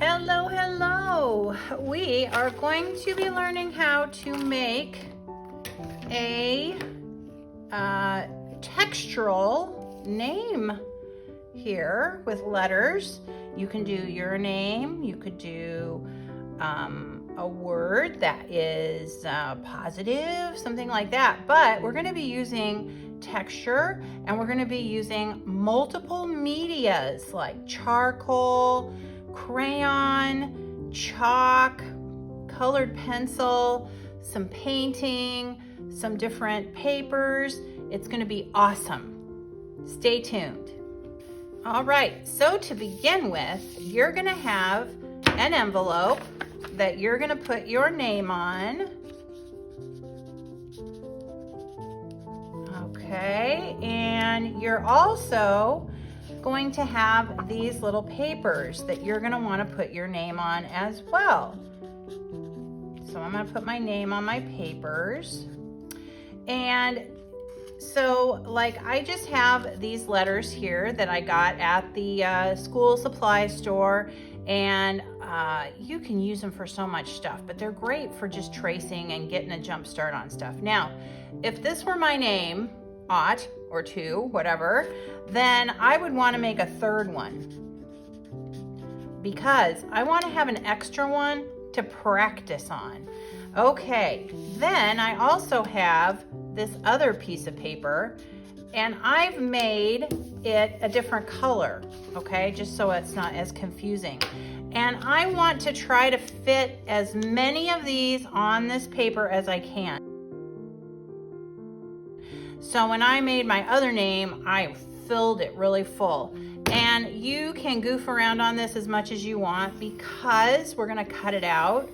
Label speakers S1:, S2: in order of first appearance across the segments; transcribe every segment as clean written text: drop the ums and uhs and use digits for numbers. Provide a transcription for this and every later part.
S1: Hello, hello. We are going to be learning how to make a textural name here with letters. You can do your name, you could do a word that is positive, something like that. But we're going to be using texture, and we're going to be using multiple medias like charcoal, crayon, chalk, colored pencil, some painting, some different papers. It's going to be awesome. Stay tuned. All right, so to begin with, you're going to have an envelope that you're going to put your name on. Okay, and you're also going to have these little papers that you're going to want to put your name on as well. So I'm going to put my name on my papers. And so like I just have these letters here that I got at the school supply store, and you can use them for so much stuff, but they're great for just tracing and getting a jump start on stuff. Now, if this were my name, Ott or two, whatever, then I would want to make a third one because I want to have an extra one to practice on. Okay, then I also have this other piece of paper, and I've made it a different color, okay, just so it's not as confusing. And I want to try to fit as many of these on this paper as I can. So when I made my other name, I filled it really full. And you can goof around on this as much as you want because we're gonna cut it out.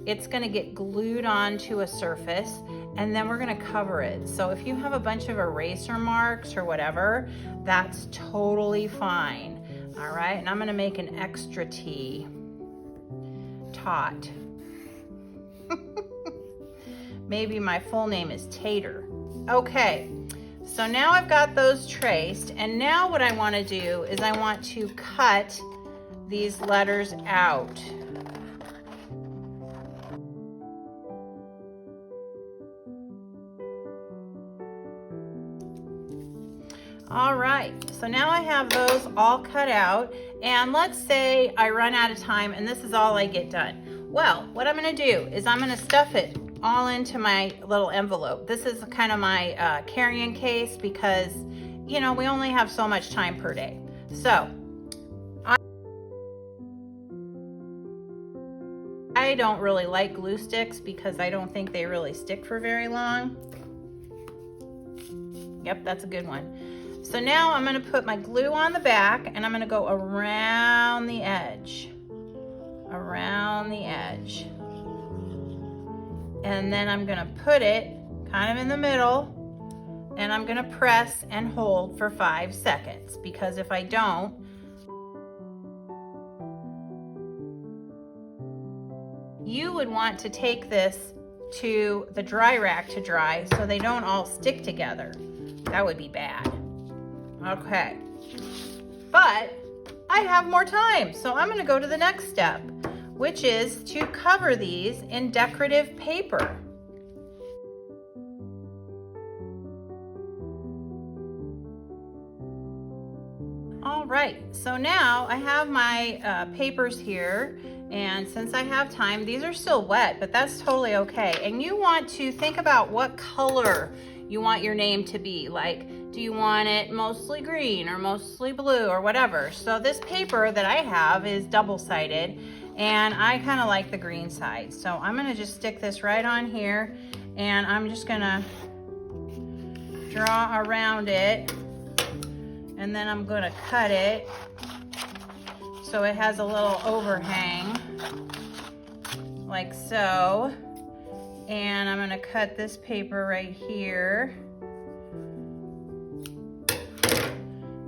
S1: It's gonna get glued onto a surface, and then we're gonna cover it. So if you have a bunch of eraser marks or whatever, that's totally fine. All right, and I'm gonna make an extra T. Tot. Maybe my full name is Tater. Okay, so now I've got those traced, and now what I want to do is I want to cut these letters out. All right, so now I have those all cut out, and let's say I run out of time and this is all I get done. Well, what I'm gonna do is I'm gonna stuff it all into my little envelope. This is kind of my carrying case because, you know, we only have so much time per day. So I don't really like glue sticks because I don't think they really stick for very long. Yep, that's a good one. So now I'm going to put my glue on the back, and I'm going to go around the edge. Around the edge. And then I'm going to put it kind of in the middle, and I'm going to press and hold for 5 seconds, because if I don't, you would want to take this to the dry rack to dry so they don't all stick together. That would be bad. Okay, but I have more time, so I'm going to go to the next step, which is to cover these in decorative paper. All right, so now I have my papers here, and since I have time, these are still wet, but that's totally okay. And you want to think about what color you want your name to be. Like, do you want it mostly green or mostly blue or whatever? So this paper that I have is double-sided, and I kind of like the green side. So I'm gonna just stick this right on here, and I'm just gonna draw around it, and then I'm gonna cut it so it has a little overhang, like so. And I'm gonna cut this paper right here.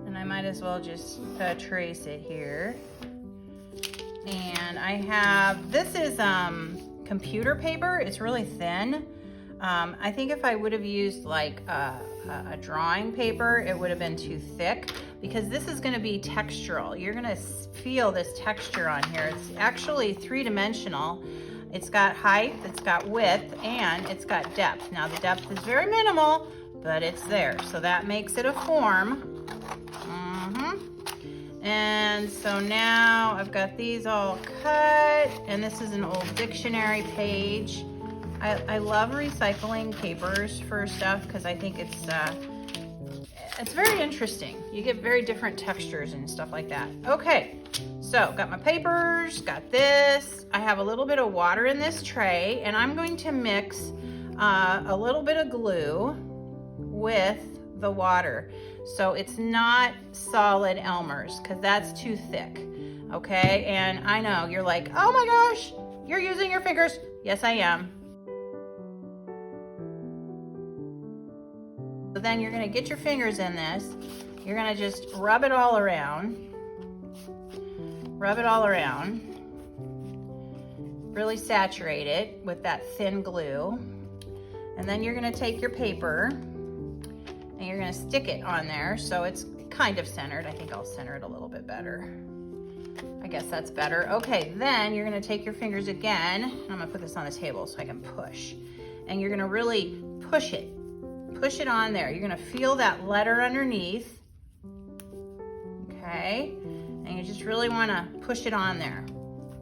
S1: And I might as well just trace it here. And I have, this is computer paper. It's really thin. I think if I would have used like a drawing paper, it would have been too thick, because this is going to be textural. You're going to feel this texture on here. It's actually three-dimensional. It's got height, it's got width, and it's got depth. Now the depth is very minimal, but it's there. So that makes it a form. And so now I've got these all cut, and this is an old dictionary page. I love recycling papers for stuff because I think it's very interesting. You get very different textures and stuff like that. Okay, so got my papers, got this. I have a little bit of water in this tray, and I'm going to mix a little bit of glue with the water. So it's not solid Elmer's, because that's too thick, okay? And I know, you're like, oh my gosh, you're using your fingers. Yes, I am. So then you're gonna get your fingers in this. You're gonna just rub it all around. Rub it all around. Really saturate it with that thin glue. And then you're gonna take your paper and you're gonna stick it on there so it's kind of centered. I think I'll center it a little bit better. I guess that's better. Okay, then you're gonna take your fingers again. I'm gonna put this on the table so I can push. And you're gonna really push it. Push it on there. You're gonna feel that letter underneath. Okay, and you just really wanna push it on there.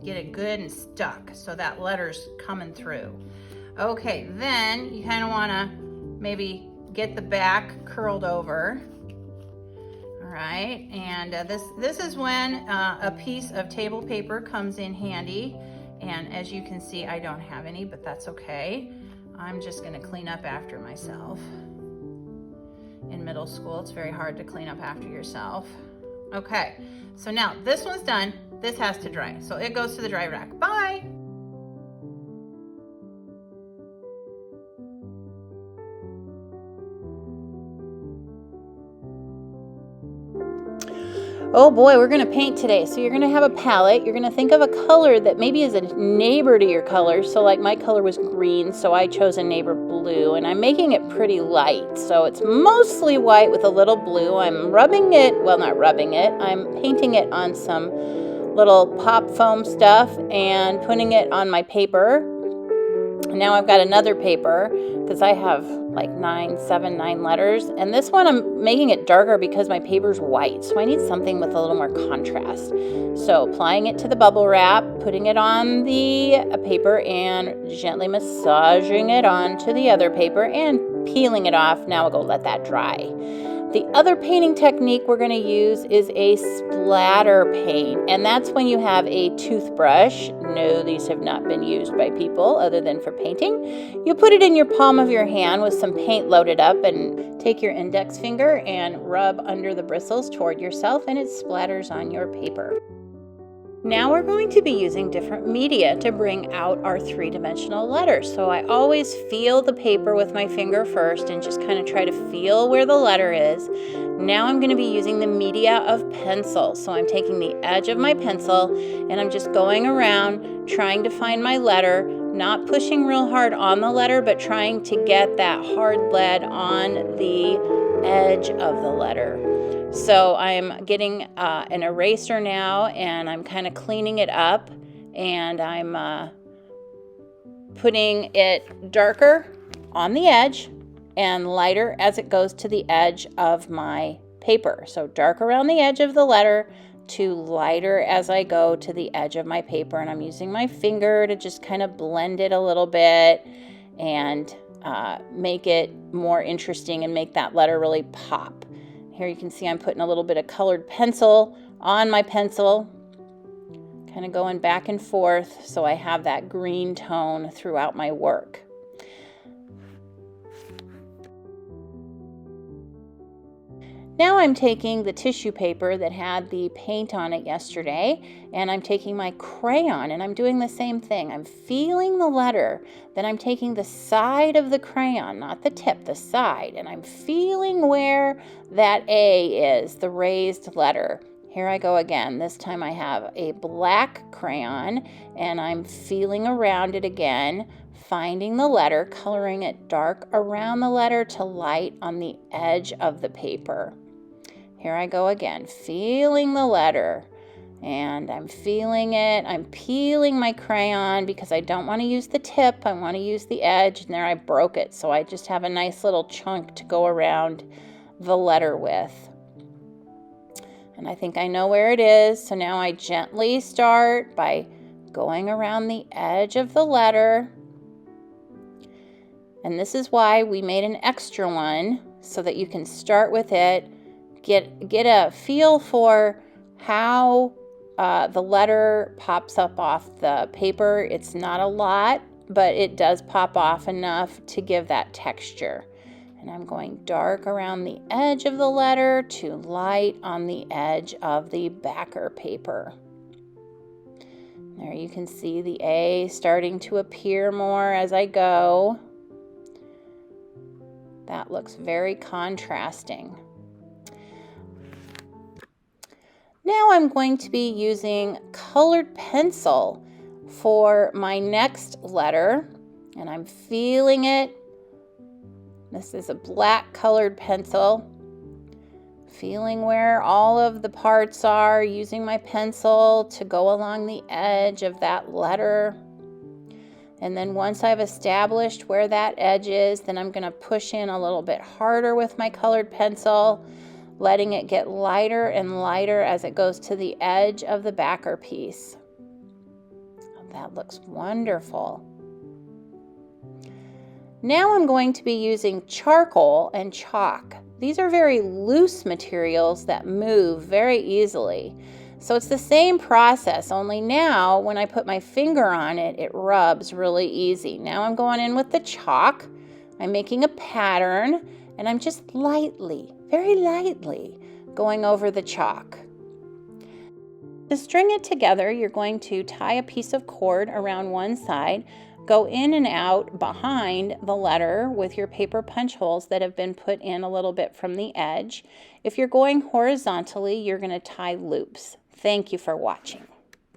S1: Get it good and stuck so that letter's coming through. Okay, then you kinda wanna maybe get the back curled over. All right, and this is when a piece of table paper comes in handy. And as you can see, I don't have any, but that's okay. I'm just gonna clean up after myself. In middle school, it's very hard to clean up after yourself. Okay, so now this one's done. This has to dry, so it goes to the dry rack. Bye. Oh boy, we're gonna paint today. So you're gonna have a palette. You're gonna think of a color that maybe is a neighbor to your color. So like my color was green, so I chose a neighbor blue, and I'm making it pretty light. So it's mostly white with a little blue. I'm rubbing it, well, not rubbing it, I'm painting it on some little pop foam stuff and putting it on my paper. Now I've got another paper because I have like 9 letters, and this one I'm making it darker because my paper's white, so I need something with a little more contrast. So applying it to the bubble wrap, putting it on the paper and gently massaging it onto the other paper and peeling it off. Now we'll go let that dry. The other painting technique we're going to use is a splatter paint, and that's when you have a toothbrush. No, these have not been used by people other than for painting. You put it in your palm of your hand with some paint loaded up and take your index finger and rub under the bristles toward yourself, and it splatters on your paper. Now we're going to be using different media to bring out our three-dimensional letters. So I always feel the paper with my finger first and just kind of try to feel where the letter is. Now I'm going to be using the media of pencil. So I'm taking the edge of my pencil and I'm just going around trying to find my letter, not pushing real hard on the letter, but trying to get that hard lead on the edge of the letter. So I'm getting an eraser now, and I'm kind of cleaning it up, and I'm putting it darker on the edge and lighter as it goes to the edge of my paper. So dark around the edge of the letter to lighter as I go to the edge of my paper, and I'm using my finger to just kind of blend it a little bit and make it more interesting and make that letter really pop. Here you can see I'm putting a little bit of colored pencil on my pencil, kind of going back and forth so I have that green tone throughout my work. Now I'm taking the tissue paper that had the paint on it yesterday, and I'm taking my crayon and I'm doing the same thing. I'm feeling the letter, then I'm taking the side of the crayon, not the tip, the side, and I'm feeling where that A is, the raised letter. Here I go again. This time I have a black crayon and I'm feeling around it again, finding the letter, coloring it dark around the letter to light on the edge of the paper. Here I go again, feeling the letter, and I'm feeling it. I'm peeling my crayon because I don't want to use the tip. I want to use the edge, and there I broke it. So I just have a nice little chunk to go around the letter with. And I think I know where it is. So now I gently start by going around the edge of the letter. And this is why we made an extra one, so that you can start with it, get a feel for how the letter pops up off the paper. It's not a lot, but it does pop off enough to give that texture. And I'm going dark around the edge of the letter to light on the edge of the backer paper. There you can see the A starting to appear more as I go. That looks very contrasting. Now I'm going to be using colored pencil for my next letter, and I'm feeling it. This is a black colored pencil. Feeling where all of the parts are, using my pencil to go along the edge of that letter. And then once I've established where that edge is, then I'm going to push in a little bit harder with my colored pencil, letting it get lighter and lighter as it goes to the edge of the backer piece. That looks wonderful. Now I'm going to be using charcoal and chalk. These are very loose materials that move very easily. So it's the same process, only now when I put my finger on it, it rubs really easy. Now I'm going in with the chalk. I'm making a pattern, and I'm just lightly, very lightly, going over the chalk. To string it together, you're going to tie a piece of cord around one side, go in and out behind the letter with your paper punch holes that have been put in a little bit from the edge. If you're going horizontally, you're going to tie loops. Thank you for watching.